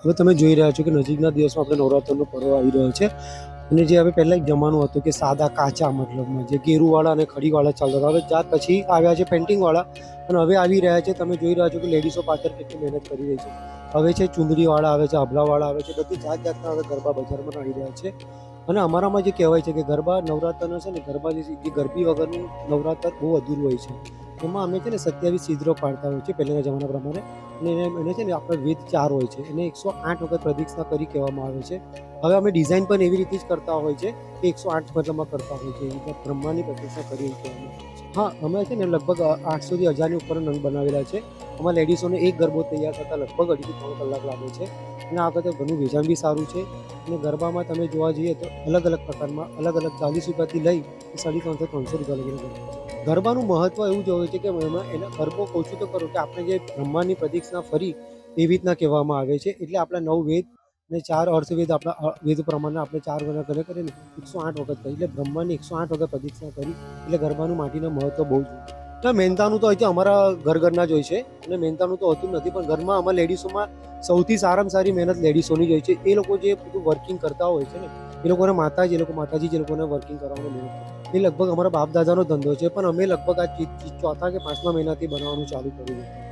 હવે તમે જોઈ રહ્યા છો કે નજીકના દિવસમાં આપણે નવરાત્રનો પર્વ આવી રહ્યો છે અને જે હવે પહેલાં એક જમાનો હતો કે સાદા કાચા મતલબમાં જે ગેરુવાળા અને ખડીવાળા ચાલતા હતા. હવે ત્યાર પછી આવ્યા છે પેન્ટિંગવાળા અને હવે આવી રહ્યા છે. તમે જોઈ રહ્યા છો કે લેડીઝો પાછળ કેટલી મહેનત કરી રહી છે. હવે છે ચુંદડીવાળા આવે છે, આભલાવાળા આવે છે, બધી જાત જાતના હવે ગરબા બજારમાં આવી રહ્યા છે. અને અમારામાં જે કહેવાય છે કે ગરબા નવરાત્રનો છે ને ગરબા જે ગરબી વગરનું નવરાત્ર બહુ અધૂરું હોય છે. એમાં અમે છે ને 27 છિદ્રો પાડતા હોય છે પહેલાંના જમાના પ્રમાણે. અને એને છે ને આપણે વેદ 4 હોય છે, એને 108 વખત પ્રદક્ષિણા કરી કહેવામાં આવે છે. હવે અમે ડિઝાઇન પણ એવી રીતે જ કરતા હોય છે કે 108 મતલબમાં કરતા હોય છે, એવી રીતે બ્રહ્માની પ્રદક્ષિણા કરી કહેવામાં આવે છે. હા, અમે છે ને લગભગ 800 થી 1000ની ઉપર નંગ બનાવેલા છે. અમારા લેડીઝોને એક ગરબો તૈયાર થતાં લગભગ 2.5 થી 3 કલાક લાગે છે. અને આ વખતે ઘણું વેચાણ બી સારું છે. અને ગરબામાં તમે જોવા જઈએ તો અલગ અલગ પ્રકારમાં અલગ અલગ 40 રૂપિયાથી લઈ 350 300 રૂપિયા લગીને ગરબા છે. ગરબાનું મહત્વ એવું જ હોય છે કે એમાં એના ગરબો કહું છું તો ખરું કે આપણે જે બ્રહ્માની પ્રદક્ષિણા ફરી એવી રીતના કહેવામાં આવે છે. એટલે આપણા 9 વેદ અને 4 અર્થવેદ આપણા વેદ પ્રમાણે આપણે 4 ગણા કરે કરીને 108 વખત કરી એટલે બ્રહ્માની 108 વખત પ્રદક્ષિણા કરી એટલે ગરબાનું માટીનું મહત્વ બહુ જ હોય. એટલે મહેનતાનું તો અહીંથી અમારા ઘરના જ હોય છે અને મહેનતાનું તો હોતું નથી, પણ ઘરમાં અમારા લેડીઝોમાં સૌથી સારામાં સારી મહેનત લેડીઝોની જ હોય છે. એ લોકો જે બધું વર્કિંગ કરતા હોય છે ને એ લોકોને માતાજી જે લોકોને વર્કિંગ કરવાનું મહેનત કરે એ લગભગ અમારા બાપ દાદાનો ધંધો છે, પણ અમે લગભગ આ ચોથા કે પાંચમા મહિનાથી બનાવવાનું ચાલુ કર્યું છે.